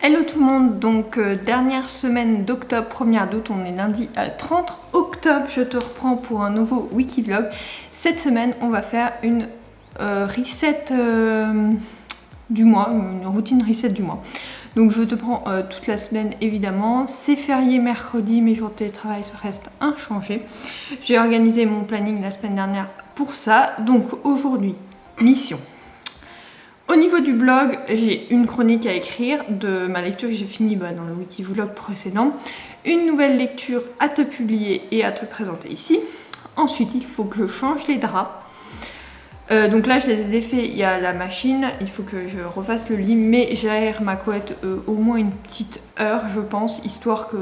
Hello tout le monde, donc dernière semaine d'octobre, première d'août, on est lundi 30 octobre, je te reprends pour un nouveau Wikivlog. Cette semaine, on va faire une reset du mois, une routine reset du mois. Donc je te prends toute la semaine évidemment, c'est férié mercredi, mes jours de télétravail restent inchangés. J'ai organisé mon planning la semaine dernière pour ça, donc aujourd'hui, mission. Au niveau du blog, j'ai une chronique à écrire de ma lecture que j'ai finie dans le Wikivlog précédent. Une nouvelle lecture à te publier et à te présenter ici. Ensuite, il faut que je change les draps. Donc là, je les ai défaits, il y a la machine. Il faut que je refasse le lit, mais j'aère ma couette au moins une petite heure, je pense, histoire que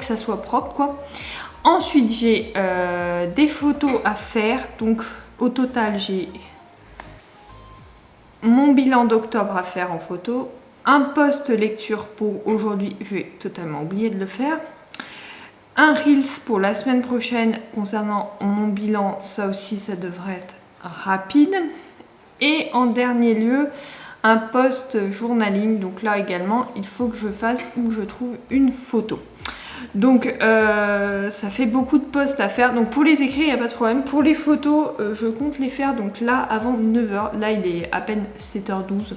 ça soit propre, quoi. Ensuite, j'ai des photos à faire. Donc au total, j'ai mon bilan d'octobre à faire en photo, un post lecture pour aujourd'hui, je vais totalement oublier de le faire, un Reels pour la semaine prochaine concernant mon bilan, ça aussi ça devrait être rapide, et en dernier lieu, un post journaling, donc là également, il faut que je fasse où je trouve une photo. Donc ça fait beaucoup de posts à faire, donc pour les écrits il n'y a pas de problème. Pour les photos je compte les faire donc là avant 9h, là il est à peine 7h12,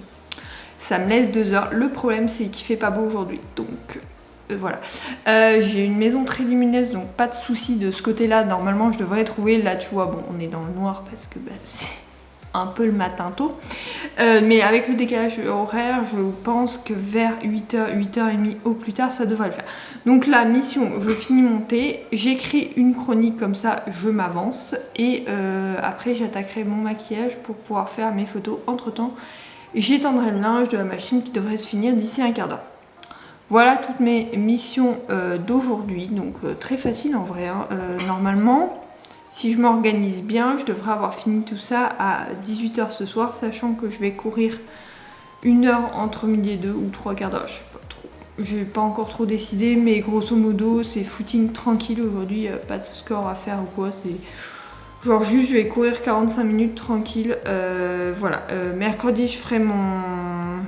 ça me laisse 2h. Le problème c'est qu'il fait pas beau aujourd'hui, donc voilà. J'ai une maison très lumineuse, donc pas de souci de ce côté là, normalement je devrais trouver. Là tu vois, bon on est dans le noir parce que c'est un peu le matin tôt, mais avec le décalage horaire, je pense que vers 8h, 8h30 au plus tard, ça devrait le faire. Donc la mission, je finis mon thé, j'écris une chronique comme ça, je m'avance, et après j'attaquerai mon maquillage pour pouvoir faire mes photos. Entre temps, j'étendrai le linge de la machine qui devrait se finir d'ici un quart d'heure. Voilà toutes mes missions d'aujourd'hui, donc très facile en vrai, hein. Normalement, si je m'organise bien, je devrais avoir fini tout ça à 18h ce soir, sachant que je vais courir 1 heure entre midi et 2 ou 3 quarts d'heure, je sais pas trop. J'ai pas encore trop décidé, mais grosso modo, c'est footing tranquille aujourd'hui, pas de score à faire ou quoi, c'est genre juste je vais courir 45 minutes tranquille. Voilà, mercredi je ferai mon...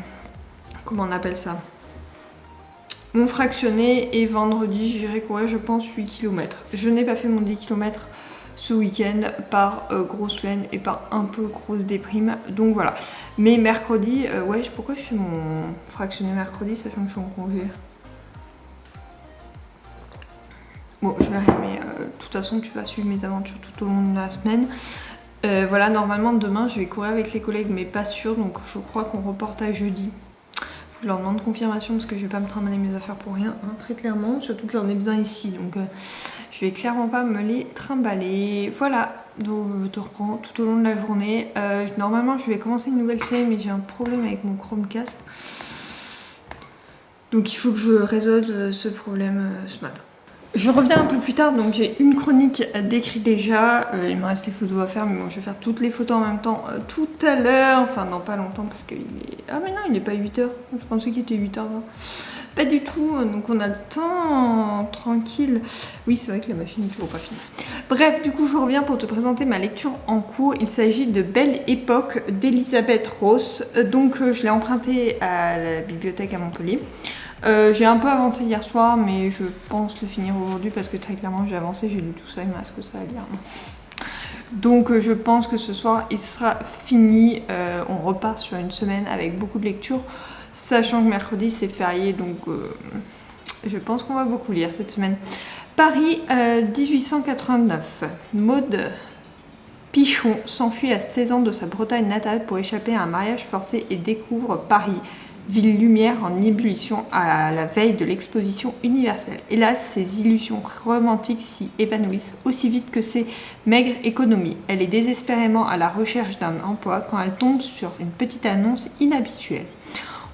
comment on appelle ça ? Mon fractionné, et vendredi j'irai courir je pense 8 km. Je n'ai pas fait mon 10 km ce week-end par grosse flemme et par un peu grosse déprime, donc voilà. Mais mercredi, ouais, pourquoi je fais mon fractionné mercredi sachant que je suis en congé? Bon, je verrai, mais de toute façon tu vas suivre mes aventures tout au long de la semaine. Voilà, normalement demain je vais courir avec les collègues, mais pas sûr, donc je crois qu'on reporte à jeudi. Je leur demande confirmation parce que je vais pas me trimballer mes affaires pour rien, hein, très clairement, surtout que j'en ai besoin ici, donc je vais clairement pas me les trimballer. Voilà, donc je te reprends tout au long de la journée. Normalement je vais commencer une nouvelle série, mais j'ai un problème avec mon Chromecast, donc il faut que je résolve ce problème ce matin. Je reviens un peu plus tard, donc j'ai une chronique d'écrit déjà, il me reste les photos à faire, mais bon je vais faire toutes les photos en même temps tout à l'heure, enfin non pas longtemps parce qu'il est... Ah mais non il n'est pas 8h, je pensais qu'il était 8h20. Pas du tout, donc on a le temps tranquille. Oui c'est vrai que la machine n'est toujours pas finie. Bref, du coup je reviens pour te présenter ma lecture en cours. Il s'agit de Belle Époque d'Elisabeth Ross, donc je l'ai empruntée à la bibliothèque à Montpellier. J'ai un peu avancé hier soir, mais je pense le finir aujourd'hui parce que très clairement j'ai avancé, j'ai lu tout ça, il me reste que ça à lire. Donc je pense que ce soir il sera fini. On repart sur une semaine avec beaucoup de lectures, sachant que mercredi c'est férié, donc je pense qu'on va beaucoup lire cette semaine. Paris 1889. Maud Pichon s'enfuit à 16 ans de sa Bretagne natale pour échapper à un mariage forcé et découvre Paris, ville lumière en ébullition à la veille de l'exposition universelle. Hélas, ses illusions romantiques s'y évanouissent aussi vite que ses maigres économies. Elle est désespérément à la recherche d'un emploi quand elle tombe sur une petite annonce inhabituelle.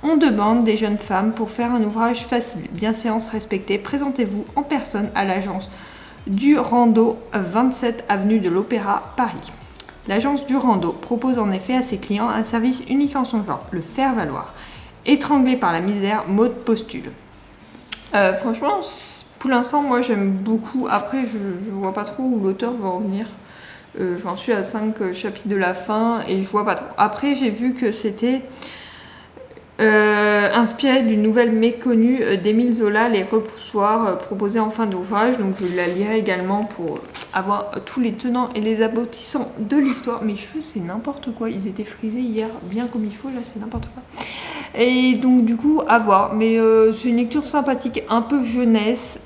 On demande des jeunes femmes pour faire un ouvrage facile. Bienséance respectée, présentez-vous en personne à l'agence Durando, 27 avenue de l'Opéra, Paris. L'agence Durando propose en effet à ses clients un service unique en son genre, le faire valoir. Étranglée par la misère, Maud postule. Franchement, pour l'instant, moi j'aime beaucoup. Après, je vois pas trop où l'auteur va en venir. J'en suis à 5 chapitres de la fin et je vois pas trop. Après, j'ai vu que c'était Inspirée d'une nouvelle méconnue d'Émile Zola, Les Repoussoirs, proposée en fin d'ouvrage. Donc je la lirai également pour avoir tous les tenants et les aboutissants de l'histoire. Mes cheveux c'est n'importe quoi, ils étaient frisés hier bien comme il faut, là c'est n'importe quoi. Et donc du coup à voir, mais c'est une lecture sympathique, un peu jeunesse,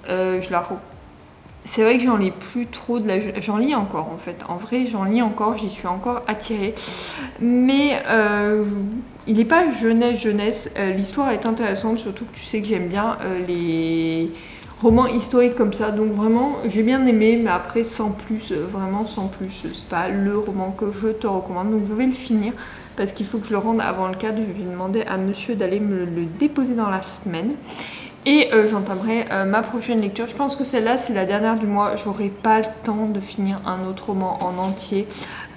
c'est vrai que j'en lis plus trop de la jeunesse, j'en lis encore en fait, en vrai j'en lis encore, j'y suis encore attirée, mais il n'est pas jeunesse, l'histoire est intéressante, surtout que tu sais que j'aime bien les romans historiques comme ça, donc vraiment j'ai bien aimé, mais après sans plus, vraiment sans plus, c'est pas le roman que je te recommande, donc je vais le finir parce qu'il faut que je le rende avant le cadre, je vais demander à monsieur d'aller me le déposer dans la semaine. Et j'entamerai ma prochaine lecture. Je pense que celle-là, c'est la dernière du mois. J'aurai pas le temps de finir un autre roman en entier.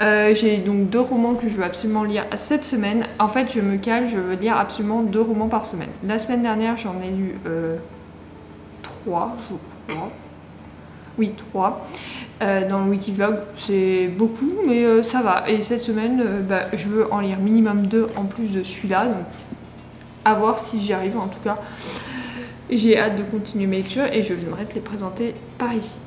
J'ai donc 2 romans que je veux absolument lire cette semaine. En fait, je me cale, je veux lire absolument 2 romans par semaine. La semaine dernière, j'en ai lu 3, je crois. Oui, 3. Dans le Wikivlog, c'est beaucoup, mais ça va. Et cette semaine, je veux en lire minimum 2 en plus de celui-là. Donc, à voir si j'y arrive en tout cas. J'ai hâte de continuer mes lectures et je viendrai te les présenter par ici.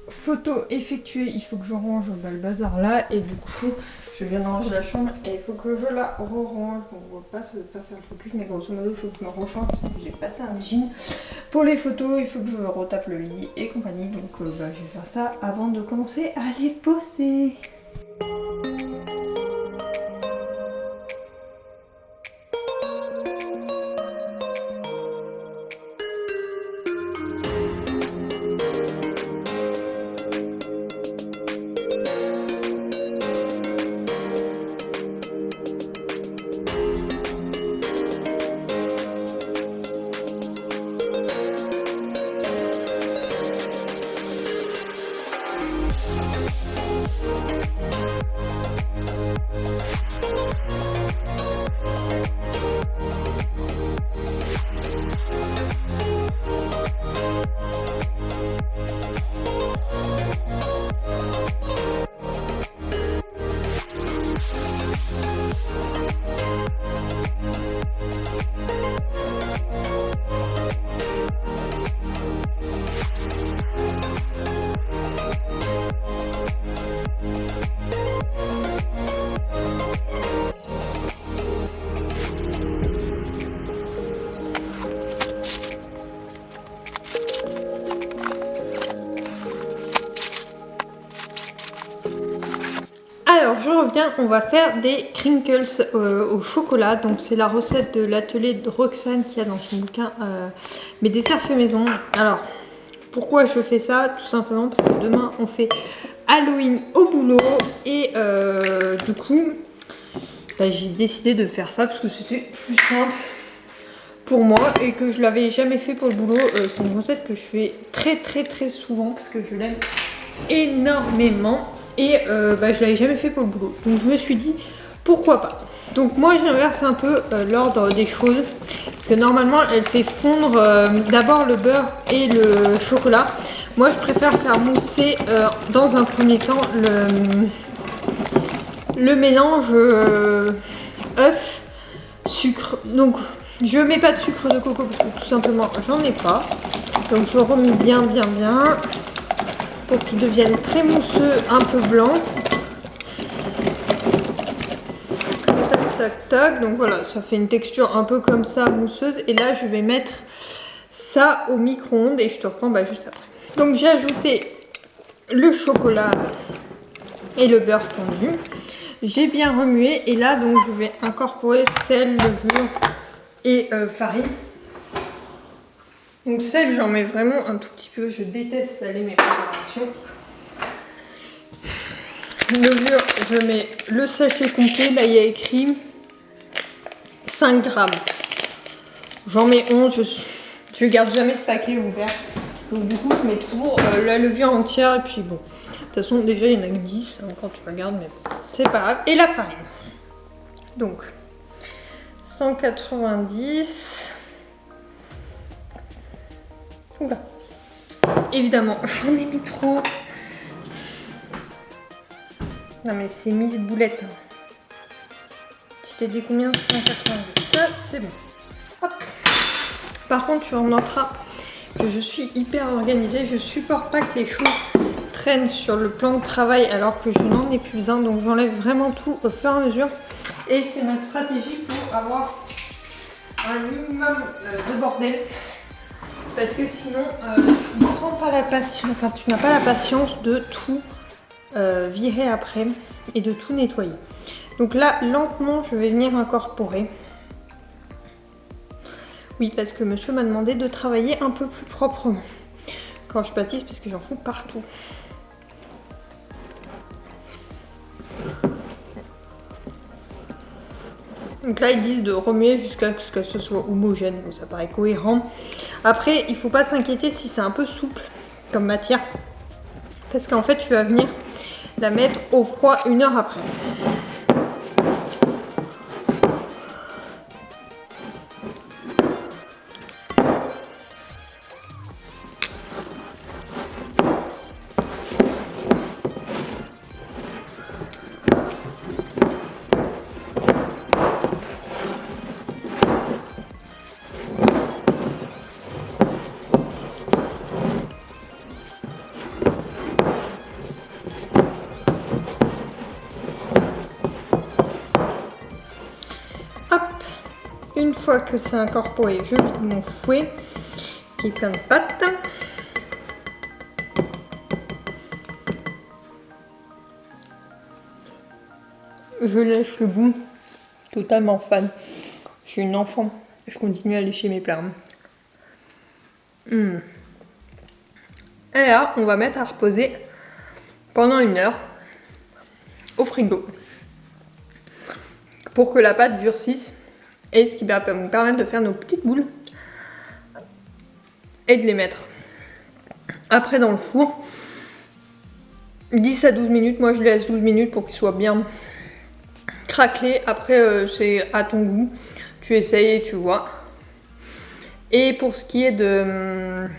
Photo effectuée, il faut que je range le bazar là et du coup je viens de ranger la chambre et il faut que je la re-range. On va pas faire le focus, mais grosso modo il faut que je me rechange parce que j'ai passé un jean. Pour les photos, il faut que je retape le lit et compagnie, donc je vais faire ça avant de commencer à les bosser. Alors je reviens, on va faire des crinkles au chocolat. Donc c'est la recette de l'atelier de Roxane qui a dans son bouquin mes desserts faits maison. Alors pourquoi je fais ça? Tout simplement parce que demain on fait Halloween au boulot et du coup j'ai décidé de faire ça parce que c'était plus simple pour moi et que je l'avais jamais fait pour le boulot. C'est une recette que je fais très souvent parce que je l'aime énormément. Et je l'avais jamais fait pour le boulot, donc je me suis dit pourquoi pas. Donc moi j'inverse un peu l'ordre des choses parce que normalement elle fait fondre d'abord le beurre et le chocolat. Moi je préfère faire mousser dans un premier temps le mélange œuf sucre. Donc je mets pas de sucre de coco parce que tout simplement j'en ai pas, donc je remets bien pour qu'il devienne très mousseux, un peu blanc. Tac. Donc voilà, ça fait une texture un peu comme ça, mousseuse. Et là, je vais mettre ça au micro-ondes et je te reprends juste après. Donc j'ai ajouté le chocolat et le beurre fondu. J'ai bien remué et là donc je vais incorporer sel, levure et farine. Donc sel, j'en mets vraiment un tout petit peu, je déteste saler mes préparations. Levure, je mets le sachet complet, là il y a écrit 5 grammes. J'en mets 11, je garde jamais de paquet ouvert. Donc du coup je mets toujours la levure entière et puis bon. De toute façon déjà il y en a que 10, encore tu regardes mais c'est pas grave. Et la farine. Donc 190. Oula. Évidemment, j'en ai mis trop. Non mais c'est mise boulette. Je t'ai dit combien? 190. Ça, c'est bon. Hop. Par contre, tu remarqueras que je suis hyper organisée. Je supporte pas que les choses traînent sur le plan de travail alors que je n'en ai plus un. Donc j'enlève vraiment tout au fur et à mesure. Et c'est ma stratégie pour avoir un minimum de bordel. Parce que sinon, tu ne prends pas la patience, enfin tu n'as pas la patience de tout virer après et de tout nettoyer. Donc là, lentement, je vais venir incorporer. Oui, parce que monsieur m'a demandé de travailler un peu plus proprement quand je pâtisse, parce que j'en fous partout. Donc là, ils disent de remuer jusqu'à ce que ce soit homogène, donc ça paraît cohérent. Après, il ne faut pas s'inquiéter si c'est un peu souple comme matière, parce qu'en fait, tu vas venir la mettre au froid 1 heure après. Une fois que c'est incorporé, je vide mon fouet qui est plein de pâte. Je lèche le bout, totalement fan. Je suis une enfant, je continue à lécher mes plats. Et là, on va mettre à reposer pendant 1 heure au frigo pour que la pâte durcisse. Et ce qui va nous permettre de faire nos petites boules et de les mettre après dans le four. 10 à 12 minutes, moi je laisse 12 minutes pour qu'ils soient bien craquelés. Après c'est à ton goût, tu essayes et tu vois. Et pour ce qui est de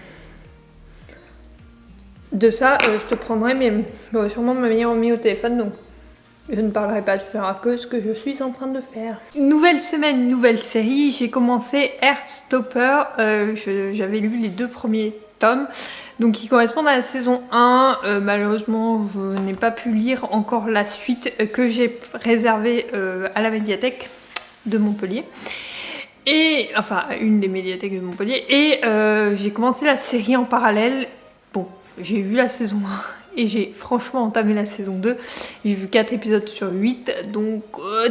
ça, je te prendrai, mais j'aurai sûrement ma meilleure amie au téléphone, donc je ne parlerai pas, tu feras que ce que je suis en train de faire. Nouvelle semaine, nouvelle série. J'ai commencé Heartstopper. J'avais lu les 2 premiers tomes, donc qui correspondent à la saison 1. Malheureusement, je n'ai pas pu lire encore la suite que j'ai réservée à la médiathèque de Montpellier. Et enfin, une des médiathèques de Montpellier. Et j'ai commencé la série en parallèle. Bon, j'ai vu la saison 1. Et j'ai franchement entamé la saison 2. J'ai vu 4 épisodes sur 8. Donc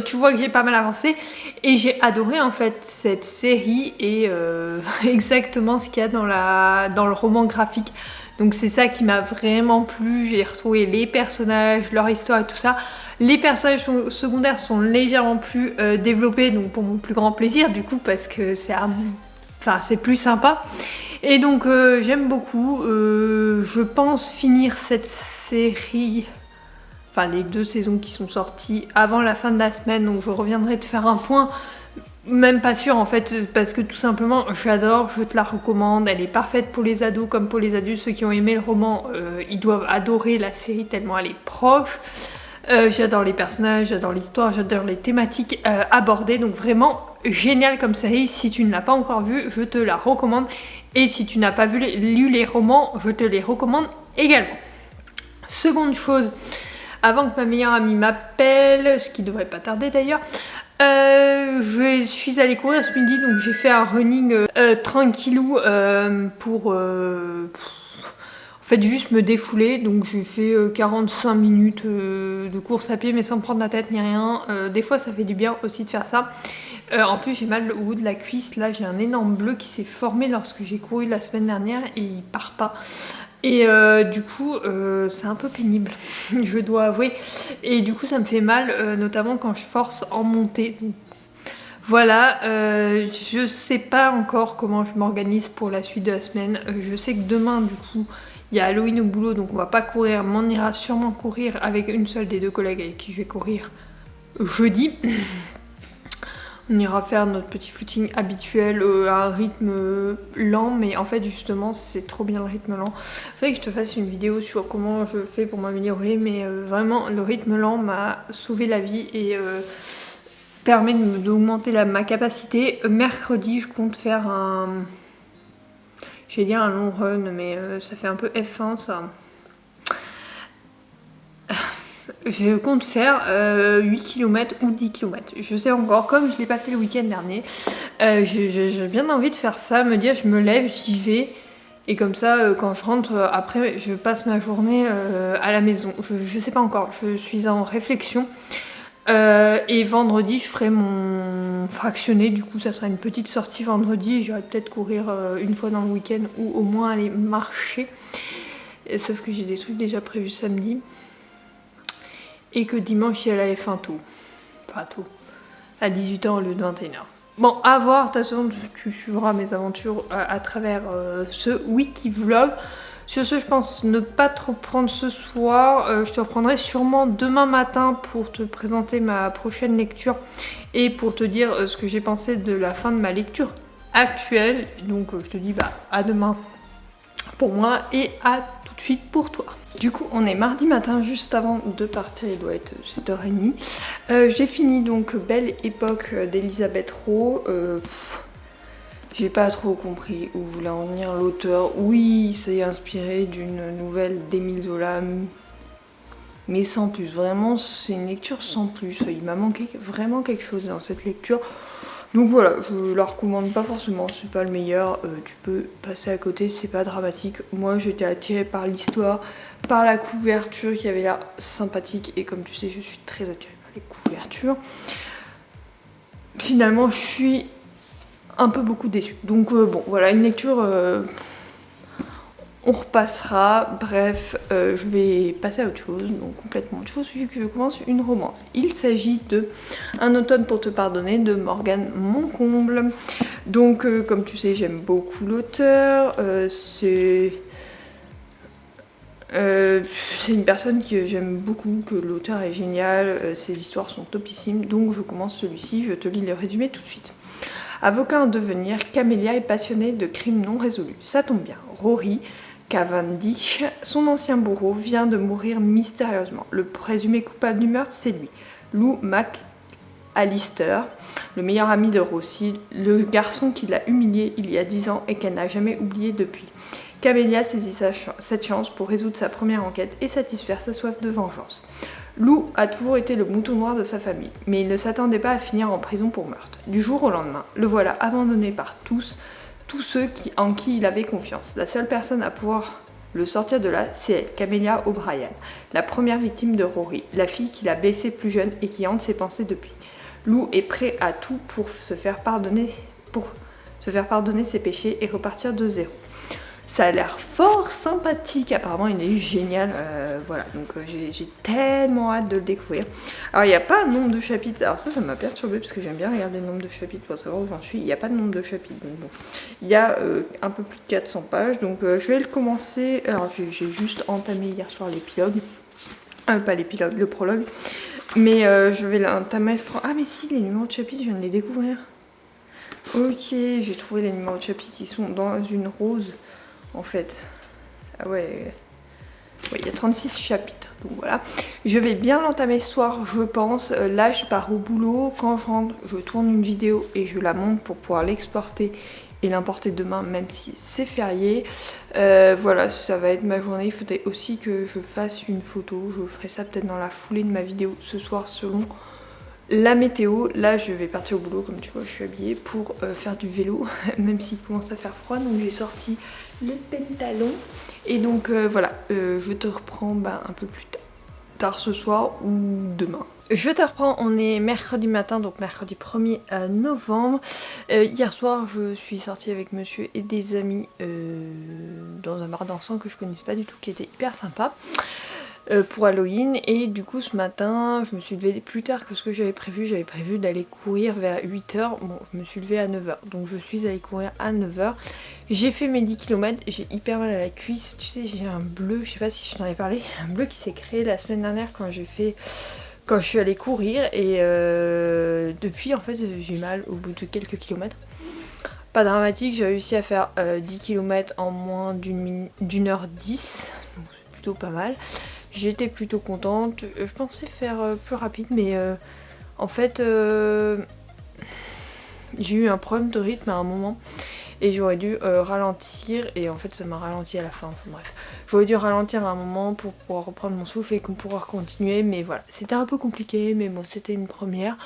tu vois que j'ai pas mal avancé. Et j'ai adoré en fait cette série. Et exactement ce qu'il y a dans le roman graphique. Donc c'est ça qui m'a vraiment plu. J'ai retrouvé les personnages, leur histoire et tout ça. Les personnages secondaires sont légèrement plus développés. Donc pour mon plus grand plaisir du coup. Parce que c'est plus sympa. Et donc j'aime beaucoup, je pense finir cette série, enfin les 2 saisons qui sont sorties avant la fin de la semaine, donc je reviendrai te faire un point, même pas sûr en fait, parce que tout simplement j'adore, je te la recommande, elle est parfaite pour les ados comme pour les adultes, ceux qui ont aimé le roman, ils doivent adorer la série tellement elle est proche. J'adore les personnages, j'adore l'histoire, j'adore les thématiques abordées, donc vraiment génial comme série. Si tu ne l'as pas encore vue, je te la recommande. Et si tu n'as pas lu les romans, je te les recommande également. Seconde chose, avant que ma meilleure amie m'appelle, ce qui devrait pas tarder d'ailleurs, je suis allée courir ce midi, donc j'ai fait un running tranquillou pour en fait juste me défouler. Donc j'ai fait 45 minutes de course à pied, mais sans me prendre la tête ni rien. Des fois ça fait du bien aussi de faire ça. En plus j'ai mal au bout de la cuisse, là j'ai un énorme bleu qui s'est formé lorsque j'ai couru la semaine dernière et il part pas. Et du coup c'est un peu pénible, je dois avouer. Et du coup ça me fait mal, notamment quand je force en montée. Voilà, je sais pas encore comment je m'organise pour la suite de la semaine. Je sais que demain du coup il y a Halloween au boulot, donc on va pas courir, mais on ira sûrement courir avec une seule des deux collègues avec qui je vais courir jeudi. On ira faire notre petit footing habituel à un rythme lent, mais en fait justement c'est trop bien le rythme lent. Il faudrait que je te fasse une vidéo sur comment je fais pour m'améliorer, mais vraiment le rythme lent m'a sauvé la vie et permet d'augmenter ma capacité. Mercredi je compte faire un... J'allais dire un long run, mais ça fait un peu F1 ça. Je compte faire 8 km ou 10 km. Je sais encore, comme je ne l'ai pas fait le week-end dernier, j'ai bien envie de faire ça, me dire je me lève, j'y vais. Et comme ça, quand je rentre, après, je passe ma journée à la maison. Je sais pas encore, je suis en réflexion. Et vendredi, je ferai mon fractionné. Du coup, ça sera une petite sortie vendredi. J'irai peut-être courir une fois dans le week-end ou au moins aller marcher. Sauf que j'ai des trucs déjà prévus samedi. Et que dimanche, il y a la F1 tôt. Enfin, tôt. À 18h au lieu de 21h. Bon, à voir. De toute façon, tu suivras mes aventures à travers ce wiki vlog. Sur ce, je pense ne pas trop prendre ce soir. Je te reprendrai sûrement demain matin pour te présenter ma prochaine lecture et pour te dire ce que j'ai pensé de la fin de ma lecture actuelle. Donc, je te dis à demain pour moi et à tout de suite pour toi. Du coup, on est mardi matin, juste avant de partir, il doit être 7h30. J'ai fini donc Belle Époque d'Elisabeth Rowe. J'ai pas trop compris où voulait en venir l'auteur. Oui, c'est inspiré d'une nouvelle d'Émile Zola, mais sans plus. Vraiment, c'est une lecture sans plus. Il m'a manqué vraiment quelque chose dans cette lecture. Donc voilà, je la recommande pas forcément, c'est pas le meilleur. Tu peux passer à côté, c'est pas dramatique. Moi, j'étais attirée par l'histoire, par la couverture qui avait l'air sympathique. Et comme tu sais, je suis très attirée par les couvertures. Finalement, je suis un peu beaucoup déçue. Donc bon, voilà, une lecture... on repassera, bref, je vais passer à autre chose, donc complètement autre chose, vu que je commence une romance. Il s'agit de Un automne pour te pardonner de Morgane Moncomble. Donc, comme tu sais, j'aime beaucoup l'auteur, c'est une personne que j'aime beaucoup, que l'auteur est génial, ses histoires sont topissimes, donc je commence celui-ci, je te lis le résumé tout de suite. Avocat en devenir, Camélia est passionnée de crimes non résolus. Ça tombe bien, Rory Cavendish, son ancien bourreau, vient de mourir mystérieusement. Le présumé coupable du meurtre, c'est lui, Lou McAllister, le meilleur ami de Rossi, le garçon qui l'a humiliée il y a 10 ans et qu'elle n'a jamais oublié depuis. Camélia saisit cette chance pour résoudre sa première enquête et satisfaire sa soif de vengeance. Lou a toujours été le mouton noir de sa famille, mais il ne s'attendait pas à finir en prison pour meurtre. Du jour au lendemain, le voilà abandonné par tous ceux en qui il avait confiance. La seule personne à pouvoir le sortir de là, c'est elle, Camélia O'Brien, la première victime de Rory, la fille qu'il a blessée plus jeune et qui hante ses pensées depuis. Lou est prêt à tout pour se faire pardonner ses péchés et repartir de zéro. Ça a l'air fort sympathique, apparemment il est génial, voilà, donc j'ai tellement hâte de le découvrir. Alors il n'y a pas un nombre de chapitres, alors ça m'a perturbé parce que j'aime bien regarder le nombre de chapitres pour savoir où j'en suis, il n'y a pas de nombre de chapitres, donc bon. Il y a un peu plus de 400 pages, donc je vais le commencer, alors j'ai juste entamé hier soir l'épilogue, pas l'épilogue, le prologue, mais je vais l'entamer, ah mais si, les numéros de chapitres, je viens de les découvrir. Ok, j'ai trouvé les numéros de chapitres, ils sont dans une rose. En fait, ah ouais, il y a 36 chapitres, donc voilà. Je vais bien l'entamer ce soir, je pense. Là, je pars au boulot. Quand je rentre, je tourne une vidéo et je la monte pour pouvoir l'exporter et l'importer demain, même si c'est férié. Voilà, ça va être ma journée. Il faudrait aussi que je fasse une photo. Je ferai ça peut-être dans la foulée de ma vidéo ce soir, selon La météo, là je vais partir au boulot, comme tu vois je suis habillée pour faire du vélo, même s'il commence à faire froid, donc j'ai sorti le pantalon. Et donc voilà, je te reprends un peu plus tard ce soir ou demain. Je te reprends, on est mercredi matin, donc mercredi 1er novembre. Hier soir, je suis sortie avec monsieur et des amis dans un bar dansant que je connaissais pas du tout, qui était hyper sympa. Pour Halloween, et du coup ce matin je me suis levée plus tard que ce que j'avais prévu d'aller courir vers 8h, bon je me suis levée à 9h, donc je suis allée courir à 9h, j'ai fait mes 10 km, j'ai hyper mal à la cuisse, tu sais j'ai un bleu, je sais pas si je t'en ai parlé, un bleu qui s'est créé la semaine dernière quand je suis allée courir, et depuis en fait j'ai mal au bout de quelques kilomètres. Pas dramatique, j'ai réussi à faire 10 km en moins d'une heure 10, donc c'est plutôt pas mal. J'étais plutôt contente, je pensais faire plus rapide, mais en fait j'ai eu un problème de rythme à un moment et j'aurais dû ralentir, et en fait ça m'a ralenti à la fin, enfin, bref. J'aurais dû ralentir à un moment pour pouvoir reprendre mon souffle et pouvoir continuer, mais voilà, c'était un peu compliqué, mais bon c'était une première.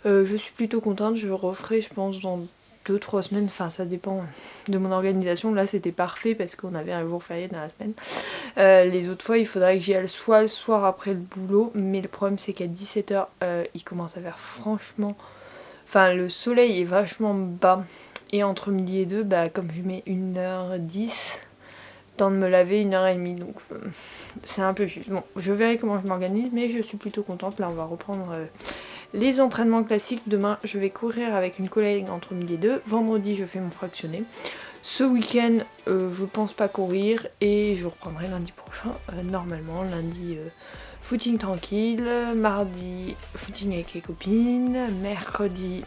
Je suis plutôt contente, je referai je pense dans 2-3 semaines, enfin ça dépend de mon organisation. Là c'était parfait parce qu'on avait un jour férié dans la semaine. Les autres fois il faudrait que j'y aille soit le soir après le boulot, mais le problème c'est qu'à 17h il commence à faire franchement, enfin le soleil est vachement bas, et entre midi et 2, comme je mets 1h10, temps de me laver 1h30, donc c'est un peu juste. Bon, je verrai comment je m'organise, mais je suis plutôt contente. Là on va reprendre les entraînements classiques. Demain je vais courir avec une collègue entre midi et 2. Vendredi je fais mon fractionné. Ce week-end je pense pas courir, et je reprendrai lundi prochain normalement. Lundi footing tranquille, mardi footing avec les copines, mercredi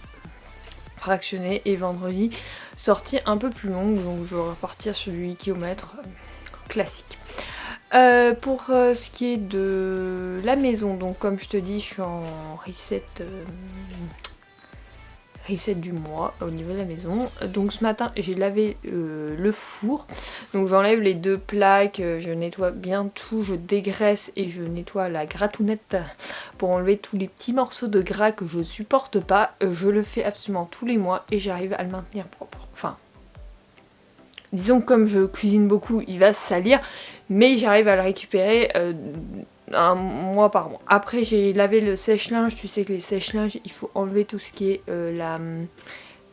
fractionné, et vendredi sortie un peu plus longue, donc je vais repartir sur du 8 km classique. Pour ce qui est de la maison, donc comme je te dis, je suis en reset du mois au niveau de la maison. Donc ce matin j'ai lavé le four, donc j'enlève les 2 plaques, je nettoie bien tout, je dégraisse et je nettoie la gratounette pour enlever tous les petits morceaux de gras que je supporte pas. Je le fais absolument tous les mois et j'arrive à le maintenir propre. Enfin, disons que comme je cuisine beaucoup, il va se salir, mais j'arrive à le récupérer un mois par mois. Après j'ai lavé le sèche-linge, tu sais que les sèche-linges il faut enlever tout ce qui est la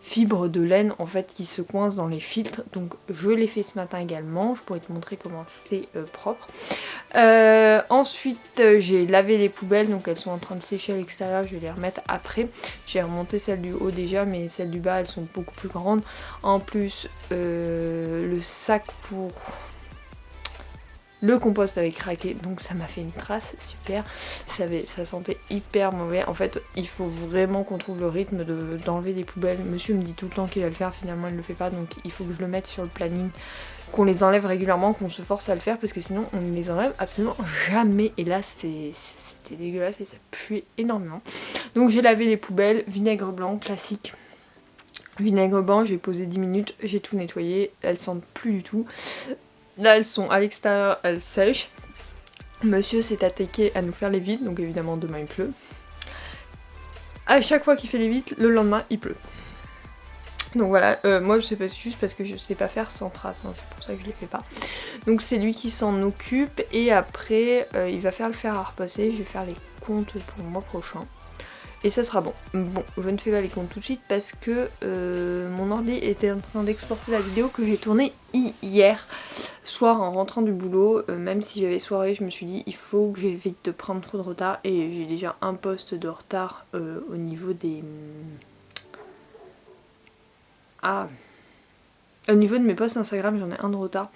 fibre de laine en fait qui se coince dans les filtres, donc je l'ai fait ce matin également, je pourrais te montrer comment c'est propre. Ensuite j'ai lavé les poubelles, donc elles sont en train de sécher à l'extérieur, je vais les remettre après. J'ai remonté celles du haut déjà, mais celles du bas elles sont beaucoup plus grandes. En plus le sac pour le compost avait craqué, donc ça m'a fait une trace, super. Ça sentait hyper mauvais. En fait, il faut vraiment qu'on trouve le rythme d'enlever des poubelles. Monsieur me dit tout le temps qu'il va le faire, finalement il le fait pas, donc il faut que je le mette sur le planning, qu'on les enlève régulièrement, qu'on se force à le faire, parce que sinon on ne les enlève absolument jamais. Et là c'était dégueulasse et ça puait énormément. Donc j'ai lavé les poubelles, vinaigre blanc classique. Vinaigre blanc, j'ai posé 10 minutes, j'ai tout nettoyé, elles sentent plus du tout. Là elles sont à l'extérieur, elles sèchent. Monsieur s'est attaqué à nous faire les vides, donc évidemment demain il pleut. À chaque fois qu'il fait les vides, le lendemain il pleut. Donc voilà, moi je sais pas, juste parce que je sais pas faire sans trace, hein, c'est pour ça que je les fais pas. Donc c'est lui qui s'en occupe, et après il va faire le fer à repasser, je vais faire les comptes pour le mois prochain. Et ça sera bon. Bon, je ne fais pas les comptes tout de suite parce que mon ordi était en train d'exporter la vidéo que j'ai tournée hier soir en rentrant du boulot. Même si j'avais soirée, je me suis dit il faut que j'évite de prendre trop de retard, et j'ai déjà un post de retard au niveau des... Au niveau de mes posts Instagram, j'en ai un de retard.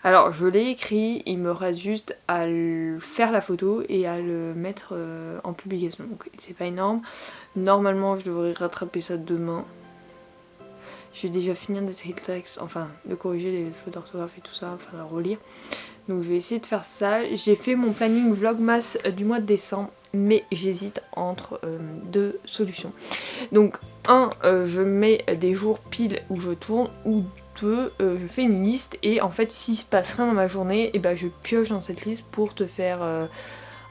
Alors je l'ai écrit, il me reste juste à faire la photo et à le mettre en publication. Donc c'est pas énorme. Normalement je devrais rattraper ça demain. J'ai déjà fini d'écrire le texte, enfin de corriger les fautes d'orthographe et tout ça, enfin de relire. Donc je vais essayer de faire ça. J'ai fait mon planning Vlogmas du mois de décembre, mais j'hésite entre 2 solutions. Donc je mets des jours pile où je tourne, ou 2, je fais une liste, et en fait s'il se passe rien dans ma journée, et ben je pioche dans cette liste pour te faire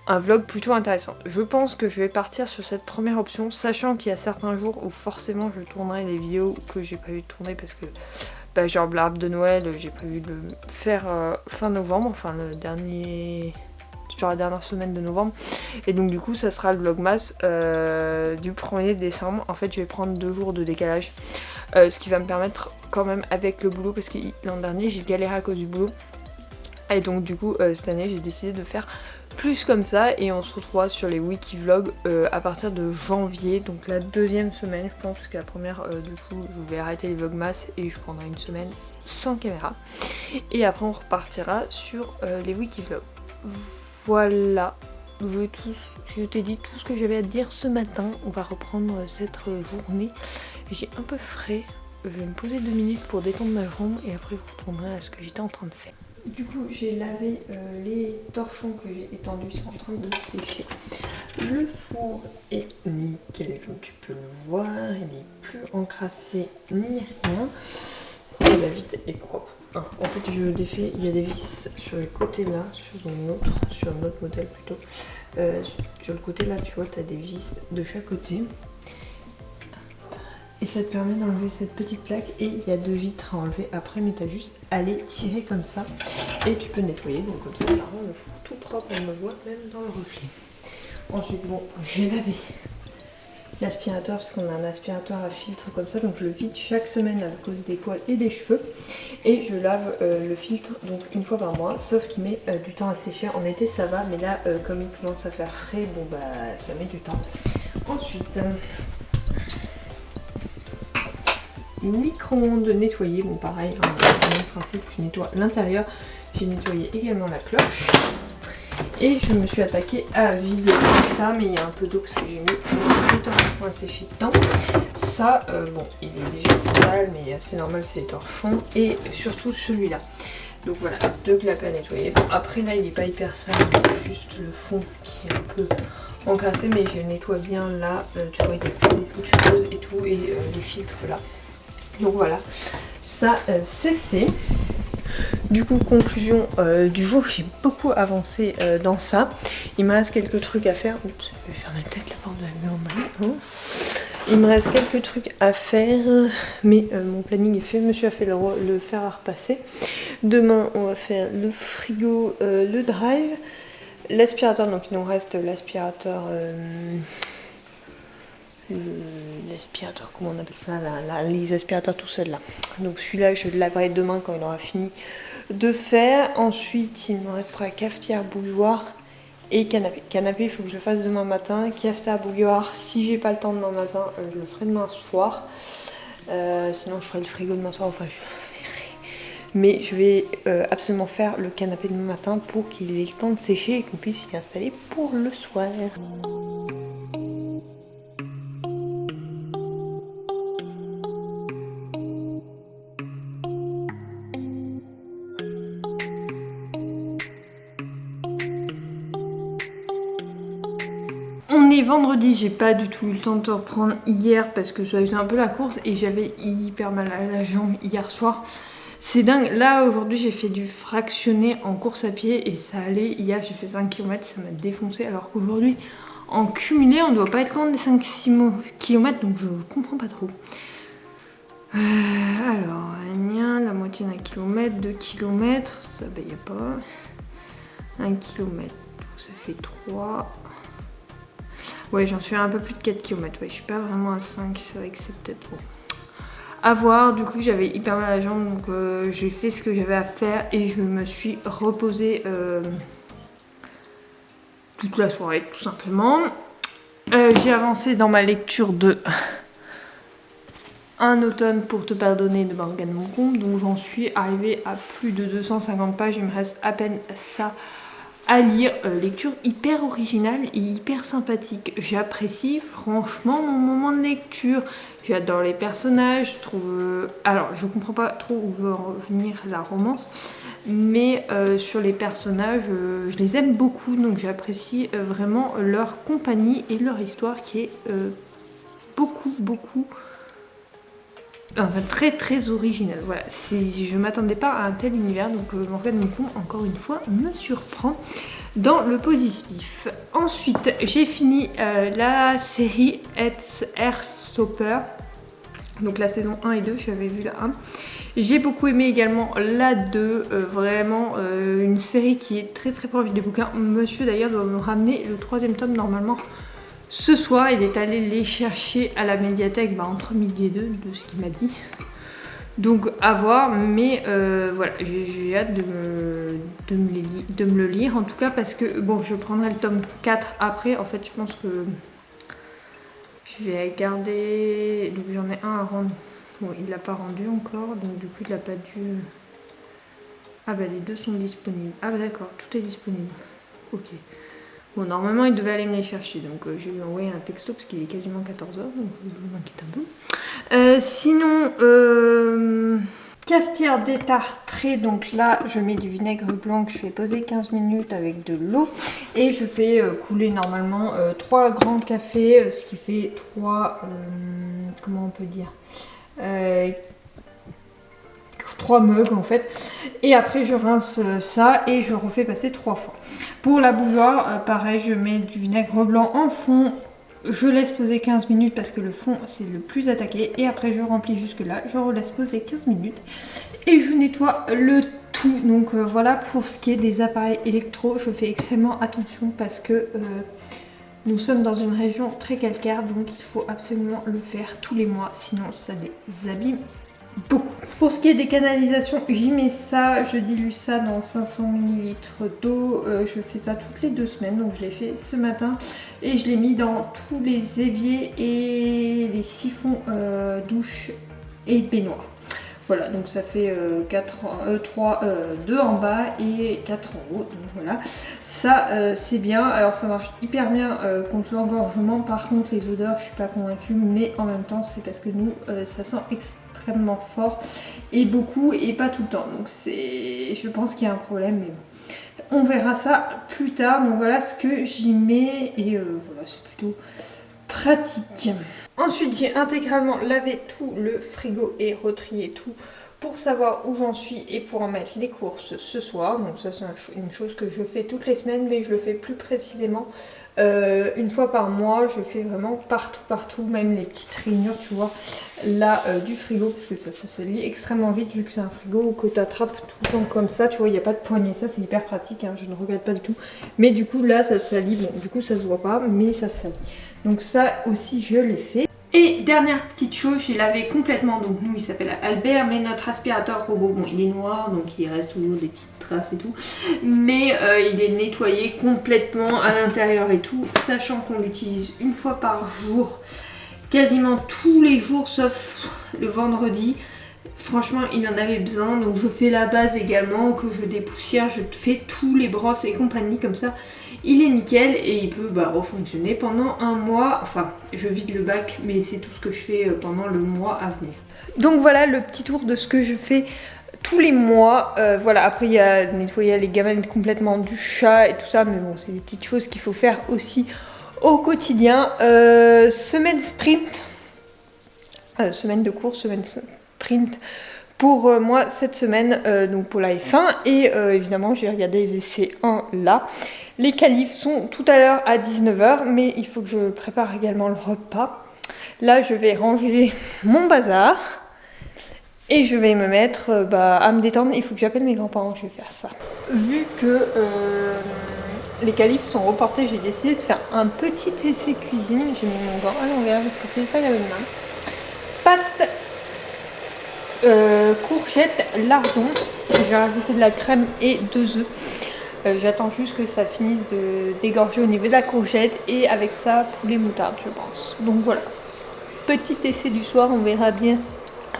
un vlog plutôt intéressant. Je pense que je vais partir sur cette première option, sachant qu'il y a certains jours où forcément je tournerai des vidéos que j'ai pas eu de tourner parce que bah, genre l'arbre de Noël, j'ai prévu de le faire fin novembre, enfin le dernier... sur la dernière semaine de novembre, et donc du coup ça sera le vlogmas du 1er décembre. En fait je vais prendre 2 jours de décalage, ce qui va me permettre quand même avec le boulot, parce que l'an dernier j'ai galéré à cause du boulot, et donc du coup cette année j'ai décidé de faire plus comme ça, et on se retrouvera sur les wiki vlogs à partir de janvier, donc la 2e semaine je pense, parce que la première du coup je vais arrêter les vlogmas et je prendrai une semaine sans caméra, et après on repartira sur les wiki vlogs. Voilà, je t'ai dit tout ce que j'avais à te dire ce matin. On va reprendre cette journée. J'ai un peu frais, je vais me poser 2 minutes pour détendre ma jambe et après je retournerai à ce que j'étais en train de faire. Du coup j'ai lavé les torchons que j'ai étendus, ils sont en train de sécher. Le four est nickel comme tu peux le voir, il n'est plus encrassé ni rien. Et la vitre est propre. En fait je défais, il y a des vis sur les côtés là, sur un autre modèle plutôt. Sur le côté là tu vois tu as des vis de chaque côté. Et ça te permet d'enlever cette petite plaque, et il y a 2 vitres à enlever après, mais tu as juste à les tirer comme ça et tu peux nettoyer, donc comme ça rend le four tout propre, on le voit même dans le reflet. Ensuite bon, j'ai lavé l'aspirateur parce qu'on a un aspirateur à filtre comme ça, donc je le vide chaque semaine à cause des poils et des cheveux, et je lave le filtre donc une fois par mois, sauf qu'il met du temps à sécher. En été ça va, mais là comme il commence à faire frais, bon bah ça met du temps. Ensuite micro-ondes nettoyé, bon pareil, hein, le même principe, je nettoie l'intérieur, j'ai nettoyé également la cloche. Et je me suis attaquée à vider ça, mais il y a un peu d'eau parce que j'ai mis les torchons à sécher dedans. Ça, bon, il est déjà sale, mais c'est normal, c'est les torchons. Et surtout celui-là. Donc voilà, 2 clapets à nettoyer. Bon, après là, il n'est pas hyper sale, c'est juste le fond qui est un peu encrassé, mais je nettoie bien là. Tu vois, il y a plein de petites choses et tout, et les filtres là. Donc voilà, ça c'est fait. Du coup, conclusion du jour, j'ai beaucoup avancé dans ça. Il me reste quelques trucs à faire. Oups, je vais fermer peut-être la porte de la buanderie. Hein. Il me reste quelques trucs à faire, mais mon planning est fait. Monsieur a fait le fer à repasser. Demain, on va faire le frigo, le drive, l'aspirateur. Donc il nous reste l'aspirateur... l'aspirateur, comment on appelle ça, les aspirateurs tout seuls là. Donc celui-là je le laverai demain quand il aura fini de faire. Ensuite il me restera cafetière, bouilloire et canapé. Canapé il faut que je le fasse demain matin. Cafetière, bouilloire, si j'ai pas le temps demain matin, je le ferai demain soir. Sinon je ferai le frigo demain soir, enfin je verrai. Mais je vais absolument faire le canapé demain matin pour qu'il ait le temps de sécher et qu'on puisse s'y installer pour le soir. On est vendredi, j'ai pas du tout eu le temps de te reprendre hier parce que j'avais fait un peu la course et j'avais hyper mal à la jambe hier soir. C'est dingue, là aujourd'hui j'ai fait du fractionné en course à pied et ça allait. Hier j'ai fait 5 km, ça m'a défoncé, alors qu'aujourd'hui en cumulé on doit pas être loin des 5-6 km, donc je comprends pas trop. Alors, la moitié d'un kilomètre, 2 km, ça bah y a pas. 1 km, ça fait 3. Ouais, j'en suis à un peu plus de 4 km, ouais, je suis pas vraiment à 5, c'est vrai que c'est peut-être bon. À voir, du coup j'avais hyper mal à la jambe, donc j'ai fait ce que j'avais à faire et je me suis reposée toute la soirée, tout simplement. J'ai avancé dans ma lecture de Un automne pour te pardonner de Morgane Moncombe, donc j'en suis arrivée à plus de 250 pages, il me reste à peine ça à lire. Lecture hyper originale et hyper sympathique. J'apprécie franchement mon moment de lecture. J'adore les personnages, je trouve... alors, je comprends pas trop où veut en venir la romance, mais sur les personnages, je les aime beaucoup, donc j'apprécie vraiment leur compagnie et leur histoire qui est beaucoup... enfin, très original. Voilà, je m'attendais pas à un tel univers, donc Morgane Moncombe, encore une fois, me surprend. dans le positif. Ensuite, j'ai fini la série Heartstopper. Donc la saison 1 et 2, j'avais vu la 1. J'ai beaucoup aimé également la 2, vraiment une série qui est très très proche des bouquins. Monsieur d'ailleurs doit me ramener le 3e tome normalement ce soir. Il est allé les chercher à la médiathèque entre midi et 2 de ce qu'il m'a dit. Donc à voir, mais voilà, j'ai hâte de me le lire en tout cas parce que bon, je prendrai le tome 4 après. En fait, je pense que je vais garder, donc j'en ai un à rendre. Bon, il l'a pas rendu encore, donc du coup il n'a pas dû. Ah bah les deux sont disponibles. Ah bah d'accord, tout est disponible. Ok. Bon, normalement il devait aller me les chercher, donc je lui ai envoyé un texto parce qu'il est quasiment 14h, donc je m'inquiète un peu. Sinon, cafetière détartrée, donc là je mets du vinaigre blanc que je fais poser 15 minutes avec de l'eau et je fais couler normalement 3 grands cafés, ce qui fait 3, comment on peut dire, 3 mugs en fait, et après je rince ça et je refais passer 3 fois. Pour la bouilloire, pareil, je mets du vinaigre blanc en fond, je laisse poser 15 minutes parce que le fond c'est le plus attaqué, et après je remplis jusque là, je relaisse poser 15 minutes et je nettoie le tout. Donc voilà pour ce qui est des appareils électro, je fais extrêmement attention parce que nous sommes dans une région très calcaire, donc il faut absolument le faire tous les mois, sinon ça les abîme beaucoup. Pour ce qui est des canalisations, j'y mets ça, je dilue ça dans 500 ml d'eau, je fais ça toutes les 2 semaines, donc je l'ai fait ce matin et je l'ai mis dans tous les éviers et les siphons douche et baignoire. Voilà, donc ça fait 2 en bas et 4 en haut, donc voilà, ça c'est bien. Alors ça marche hyper bien contre l'engorgement, par contre les odeurs je suis pas convaincue, mais en même temps c'est parce que nous ça sent extrêmement fort et beaucoup et pas tout le temps, donc je pense qu'il y a un problème, mais bon, on verra ça plus tard. Donc voilà ce que j'y mets et voilà, c'est plutôt pratique. Ensuite j'ai intégralement lavé tout le frigo et retrié tout pour savoir où j'en suis et pour en mettre les courses ce soir. Donc ça c'est une chose que je fais toutes les semaines, mais je le fais plus précisément une fois par mois. Je fais vraiment partout, même les petites rainures, tu vois, là du frigo, parce que ça se salit extrêmement vite vu que c'est un frigo que tu attrapes tout le temps comme ça, tu vois, il n'y a pas de poignée, ça c'est hyper pratique, hein, je ne regrette pas du tout. Mais du coup là ça salit, bon du coup ça se voit pas, mais ça salit. Donc ça aussi je l'ai fait. Et dernière petite chose, j'ai lavé complètement, donc nous il s'appelle Albert, mais notre aspirateur robot, bon il est noir, donc il reste toujours des petites traces et tout, mais il est nettoyé complètement à l'intérieur et tout, sachant qu'on l'utilise une fois par jour, quasiment tous les jours sauf le vendredi. Franchement il en avait besoin, donc je fais la base également, que je dépoussière, je fais tous les brosses et compagnie, comme ça il est nickel et il peut refonctionner pendant un mois. Enfin je vide le bac, mais c'est tout ce que je fais pendant le mois à venir. Donc voilà le petit tour de ce que je fais tous les mois. Voilà, après il y a nettoyer les gamelles complètement du chat et tout ça, mais bon c'est des petites choses qu'il faut faire aussi au quotidien. Semaine sprint, semaine de cours, semaine sprint pour moi cette semaine, donc pour la F1, et évidemment j'ai regardé les essais 1 là. Les qualifs sont tout à l'heure à 19h, mais il faut que je prépare également le repas. Là je vais ranger mon bazar et je vais me mettre à me détendre. Il faut que j'appelle mes grands-parents, je vais faire ça. Vu que les qualifs sont reportés, j'ai décidé de faire un petit essai cuisine. J'ai mis mon gant à l'envers parce que c'est pas la même main. Pâtes, courgettes, lardons. J'ai rajouté de la crème et 2 œufs. J'attends juste que ça finisse de dégorger au niveau de la courgette, et avec ça poulet moutarde je pense. Donc voilà, petit essai du soir, on verra bien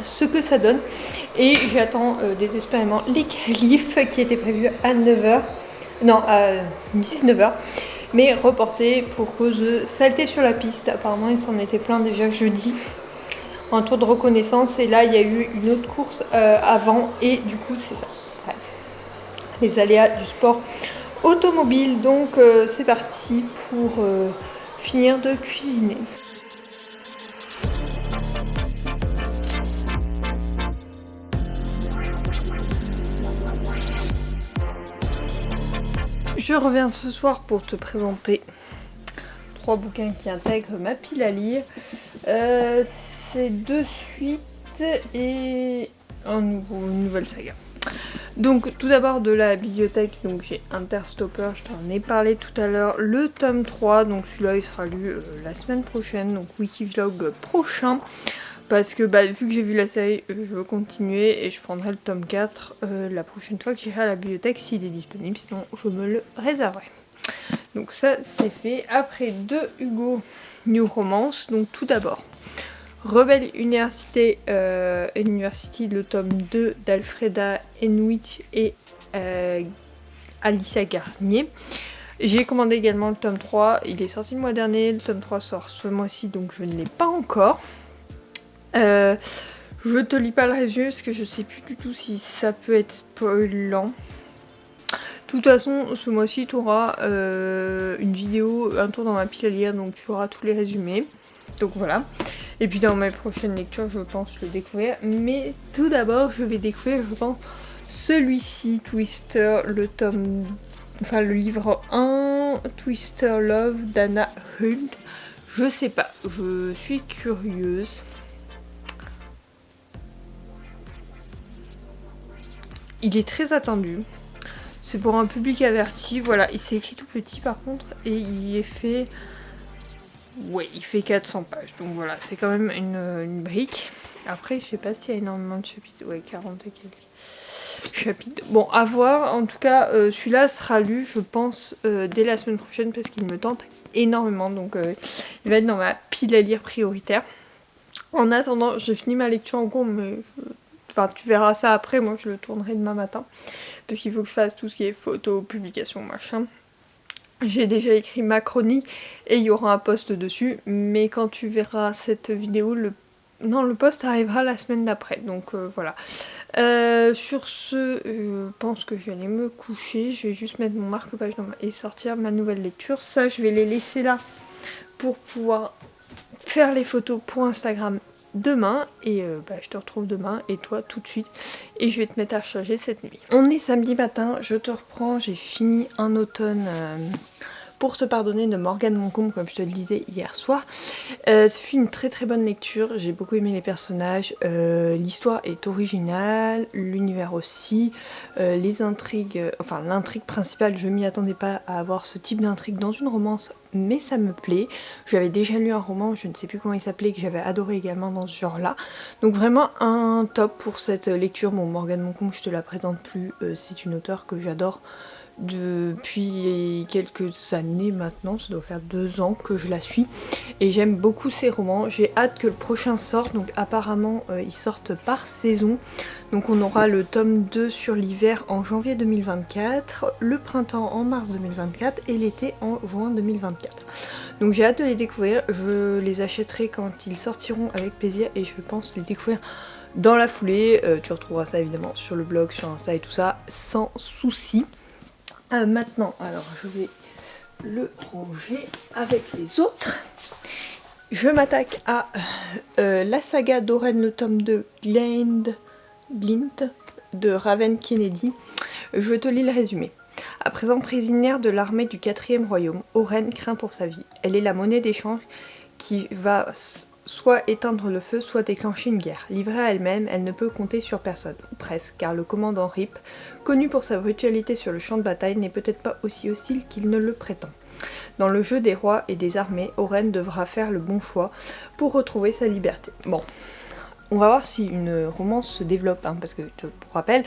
ce que ça donne. Et j'attends désespérément les qualifs qui étaient prévus à 9h, non à 19h, mais reportés pour cause de saleté sur la piste. Apparemment il s'en était plein déjà jeudi en tour de reconnaissance, et là il y a eu une autre course avant, et du coup c'est ça. Bref, les aléas du sport automobile. Donc c'est parti pour finir de cuisiner. je reviens ce soir pour te présenter 3 bouquins qui intègrent ma pile à lire. C'est 2 suites et une nouvelle saga. Donc tout d'abord de la bibliothèque, donc j'ai Interstopper, je t'en ai parlé tout à l'heure, le tome 3, donc celui-là il sera lu la semaine prochaine, donc Wikivlog prochain. Parce que vu que j'ai vu la série, je veux continuer et je prendrai le tome 4 la prochaine fois que j'irai à la bibliothèque s'il est disponible, sinon je me le réserverai. Donc ça c'est fait. Après de Hugo New Romance, donc tout d'abord Rebelle University, le tome 2 d'Alfreda Henwick et Alicia Garnier. J'ai commandé également le tome 3, il est sorti le mois dernier, le tome 3 sort ce mois-ci donc je ne l'ai pas encore. Je te lis pas le résumé parce que je sais plus du tout si ça peut être spoilant. De toute façon, ce mois-ci, tu auras une vidéo, un tour dans ma pile à lire, donc tu auras tous les résumés. Donc voilà. Et puis dans mes prochaines lectures, je pense le découvrir. Mais tout d'abord, je vais découvrir, je pense, celui-ci, Twister, le livre 1, Twister Love d'Anna Huld. Je sais pas, je suis curieuse. Il est très attendu. C'est pour un public averti. Voilà, il s'est écrit tout petit par contre. Et il est fait... Ouais, il fait 400 pages. Donc voilà, c'est quand même une brique. Après, je sais pas s'il y a énormément de chapitres. Ouais, 40 et quelques chapitres. Bon, à voir. En tout cas, celui-là sera lu, je pense, dès la semaine prochaine. Parce qu'il me tente énormément. Donc il va être dans ma pile à lire prioritaire. En attendant, je finis ma lecture en cours, mais... Enfin, tu verras ça après, moi je le tournerai demain matin. Parce qu'il faut que je fasse tout ce qui est photo, publication, machin. J'ai déjà écrit ma chronique et il y aura un post dessus. Mais quand tu verras cette vidéo, le post arrivera la semaine d'après. Donc voilà. Sur ce, je pense que je vais aller me coucher. Je vais juste mettre mon marque-page et sortir ma nouvelle lecture. Ça, je vais les laisser là pour pouvoir faire les photos pour Instagram demain et je te retrouve demain et toi tout de suite et je vais te mettre à recharger cette nuit. On est samedi matin, je te reprends, j'ai fini un automne pour te pardonner de Morgane Moncombe comme je te le disais hier soir. Ce fut une très très bonne lecture, j'ai beaucoup aimé les personnages, l'histoire est originale, l'univers aussi, les intrigues, enfin l'intrigue principale, je m'y attendais pas à avoir ce type d'intrigue dans une romance, mais ça me plaît. J'avais déjà lu un roman, je ne sais plus comment il s'appelait, que j'avais adoré également dans ce genre-là. Donc vraiment un top pour cette lecture. Bon, Morgane Moncombe, je te la présente plus, c'est une auteure que j'adore depuis quelques années maintenant, ça doit faire 2 ans que je la suis et j'aime beaucoup ses romans. J'ai hâte que le prochain sorte, donc apparemment ils sortent par saison, donc on aura le tome 2 sur l'hiver en janvier 2024, le printemps en mars 2024 et l'été en juin 2024. Donc j'ai hâte de les découvrir, je les achèterai quand ils sortiront avec plaisir et je pense les découvrir dans la foulée. Tu retrouveras ça évidemment sur le blog, sur Insta et tout ça, sans souci. Maintenant, alors je vais le ranger avec les autres. Je m'attaque à la saga d'Oren, le tome 2, Glint de Raven Kennedy. Je te lis le résumé. À présent prisonnière de l'armée du 4e royaume, Oren craint pour sa vie. Elle est la monnaie d'échange qui va soit éteindre le feu, soit déclencher une guerre. Livrée à elle-même, elle ne peut compter sur personne, ou presque, car le commandant Rip, connu pour sa brutalité sur le champ de bataille, n'est peut-être pas aussi hostile qu'il ne le prétend. Dans le jeu des rois et des armées, Oren devra faire le bon choix pour retrouver sa liberté. Bon, on va voir si une romance se développe, parce que, pour rappel,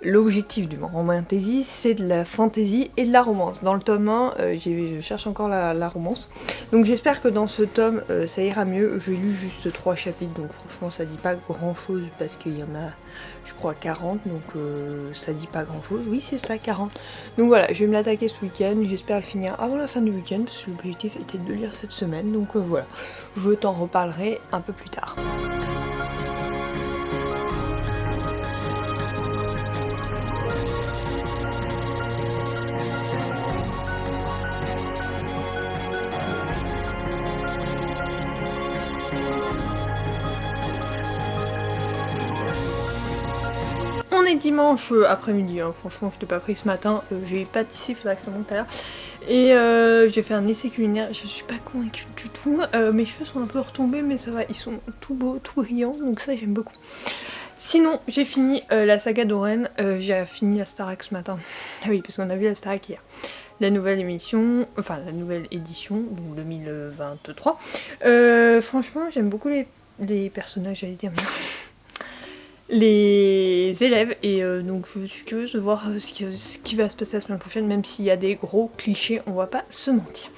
l'objectif du roman fantasy, c'est de la fantasy et de la romance. Dans le tome 1, je cherche encore la romance. Donc j'espère que dans ce tome, ça ira mieux. J'ai lu juste 3 chapitres, donc franchement ça dit pas grand chose parce qu'il y en a, je crois, 40. Donc ça dit pas grand chose. Oui, c'est ça, 40. Donc voilà, je vais me l'attaquer ce week-end. J'espère le finir avant la fin du week-end parce que l'objectif était de le lire cette semaine. Donc voilà, je t'en reparlerai un peu plus tard. On est dimanche après-midi, hein. Franchement je l'ai pas pris ce matin, j'ai pâtissé, il faudrait que je te montre tout à l'heure. Et j'ai fait un essai culinaire, je suis pas convaincue du tout. Mes cheveux sont un peu retombés mais ça va, ils sont tout beaux, tout brillants, donc ça j'aime beaucoup. Sinon j'ai fini la saga d'Oren, j'ai fini la Starac ce matin. Ah oui, parce qu'on a vu la Starac hier. La nouvelle émission, enfin la nouvelle édition, donc 2023. Franchement j'aime beaucoup les personnages, j'allais dire, les élèves, et donc je suis curieuse de voir ce qui va se passer la semaine prochaine, même s'il y a des gros clichés, on va pas se mentir.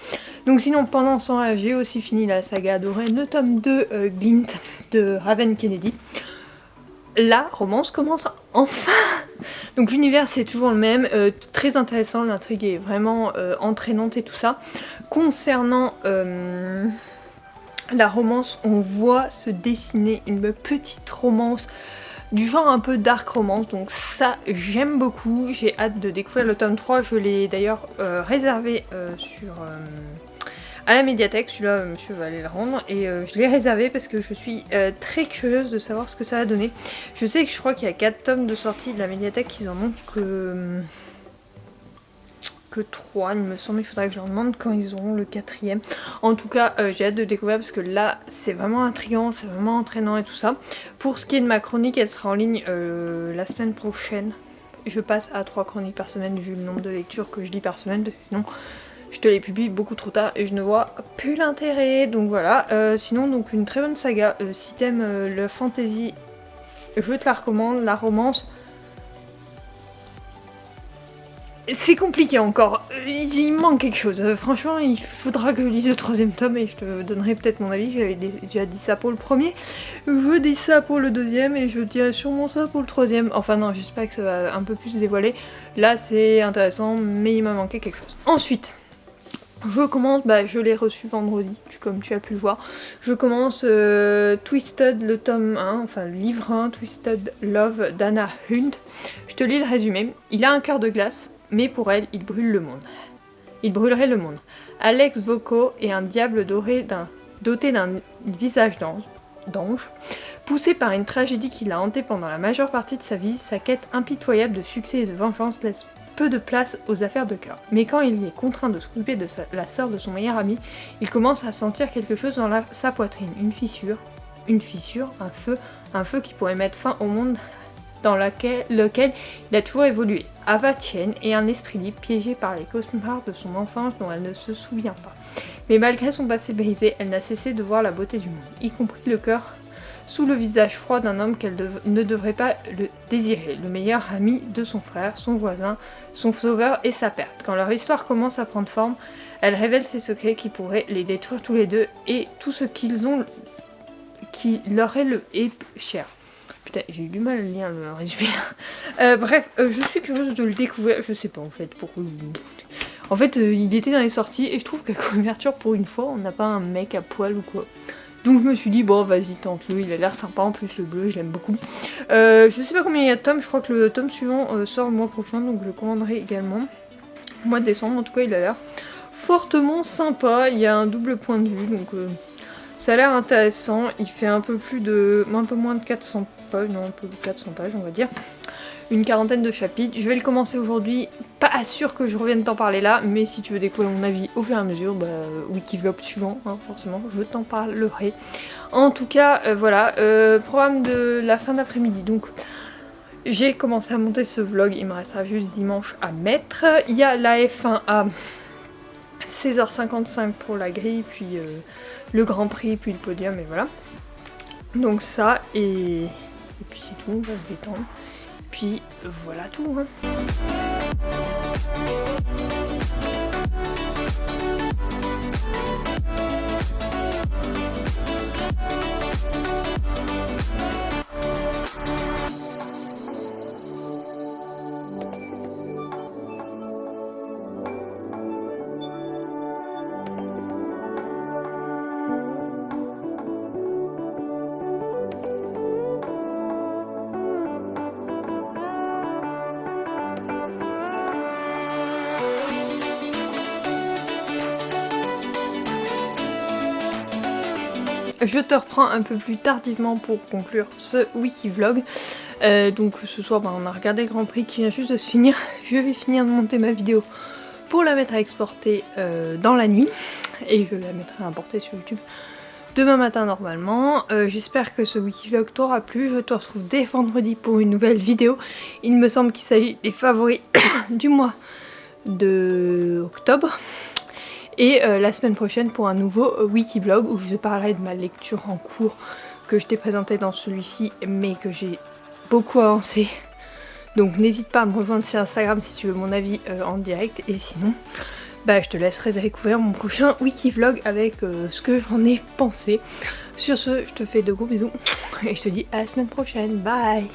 Donc sinon pendant ce temps j'ai aussi fini la saga d'Oren, le tome 2 Glint de Raven Kennedy. La romance commence enfin. Donc l'univers c'est toujours le même, très intéressant, l'intrigue est vraiment entraînante et tout ça. Concernant la romance, on voit se dessiner une petite romance du genre un peu dark romance, donc ça j'aime beaucoup, j'ai hâte de découvrir le tome 3, je l'ai d'ailleurs réservé à la médiathèque, celui-là monsieur va aller le rendre, et je l'ai réservé parce que je suis très curieuse de savoir ce que ça va donner. Je sais que je crois qu'il y a 4 tomes de sortie de la médiathèque, ils en ont que 3 il me semble, il faudrait que je leur demande quand ils auront le 4ème. En tout cas j'ai hâte de découvrir parce que là c'est vraiment intriguant, c'est vraiment entraînant et tout ça. Pour ce qui est de ma chronique, elle sera en ligne la semaine prochaine. Je passe à 3 chroniques par semaine vu le nombre de lectures que je lis par semaine, parce que sinon je te les publie beaucoup trop tard et je ne vois plus l'intérêt. Donc voilà, sinon donc une très bonne saga. Si t'aimes le fantasy, je te la recommande. La romance, c'est compliqué encore, il manque quelque chose. Franchement il faudra que je lise le 3ème tome et je te donnerai peut-être mon avis. J'avais déjà dit ça pour le premier, je dis ça pour le 2ème et je dirai sûrement ça pour le 3ème. Enfin non, j'espère que ça va un peu plus se dévoiler. Là c'est intéressant mais il m'a manqué quelque chose. Ensuite je commence, je l'ai reçu vendredi, comme tu as pu le voir. Je commence Twisted, le tome 1, enfin le livre 1, Twisted Love d'Anna Hunt. Je te lis le résumé. Il a un cœur de glace, mais pour elle, il brûle le monde. Il brûlerait le monde. Alex Voco est un diable doté d'un visage d'ange. Poussé par une tragédie qui l'a hanté pendant la majeure partie de sa vie, sa quête impitoyable de succès et de vengeance laisse peu de place aux affaires de cœur. Mais quand il est contraint de s'occuper de la sœur de son meilleur ami, il commence à sentir quelque chose dans sa poitrine, une fissure, un feu qui pourrait mettre fin au monde dans lequel il a toujours évolué. Ava Tien est un esprit libre piégé par les cauchemars de son enfance dont elle ne se souvient pas. Mais malgré son passé brisé, elle n'a cessé de voir la beauté du monde, y compris le cœur sous le visage froid d'un homme qu'elle ne devrait pas le désirer, le meilleur ami de son frère, son voisin, son sauveur et sa perte. Quand leur histoire commence à prendre forme, elle révèle ses secrets qui pourraient les détruire tous les deux et tout ce qu'ils ont qui leur est cher. Putain, j'ai eu du mal à lire le résumé. Bref, je suis curieuse de le découvrir, je sais pas en fait pourquoi. En fait, il était dans les sorties et je trouve qu'à couverture, pour une fois, on n'a pas un mec à poil ou quoi. Donc je me suis dit, bon vas-y tente-le, il a l'air sympa, en plus le bleu je l'aime beaucoup. Je sais pas combien il y a de tomes, je crois que le tome suivant sort le mois prochain, donc je le commanderai également. Au mois de décembre, en tout cas il a l'air fortement sympa, il y a un double point de vue, donc ça a l'air intéressant. Il fait un peu moins de 400 pages, non un peu 400 pages on va dire. Une quarantaine de chapitres. Je vais le commencer aujourd'hui, pas sûr que je revienne t'en parler là, mais si tu veux découvrir mon avis au fur et à mesure, Wikivlog suivant, hein, forcément, je t'en parlerai. En tout cas, voilà, programme de la fin d'après-midi, donc j'ai commencé à monter ce vlog, il me restera juste dimanche à mettre. Il y a la F1 à 16h55 pour la grille, puis le Grand Prix, puis le podium, et voilà. Donc ça, et puis c'est tout, on va se détendre. Puis voilà tout. Hein. je te reprends un peu plus tardivement pour conclure ce Wikivlog. Donc ce soir on a regardé le Grand Prix qui vient juste de se finir. Je vais finir de monter ma vidéo pour la mettre à exporter dans la nuit. Et je la mettrai à importer sur YouTube demain matin normalement. J'espère que ce Wikivlog t'aura plu. Je te retrouve dès vendredi pour une nouvelle vidéo. Il me semble qu'il s'agit des favoris du mois de octobre. Et la semaine prochaine pour un nouveau Wikivlog où je te parlerai de ma lecture en cours que je t'ai présenté dans celui-ci mais que j'ai beaucoup avancé. Donc n'hésite pas à me rejoindre sur Instagram si tu veux mon avis en direct. Et sinon, bah, je te laisserai découvrir mon prochain Wikivlog avec ce que j'en ai pensé. Sur ce, je te fais de gros bisous et je te dis à la semaine prochaine. Bye!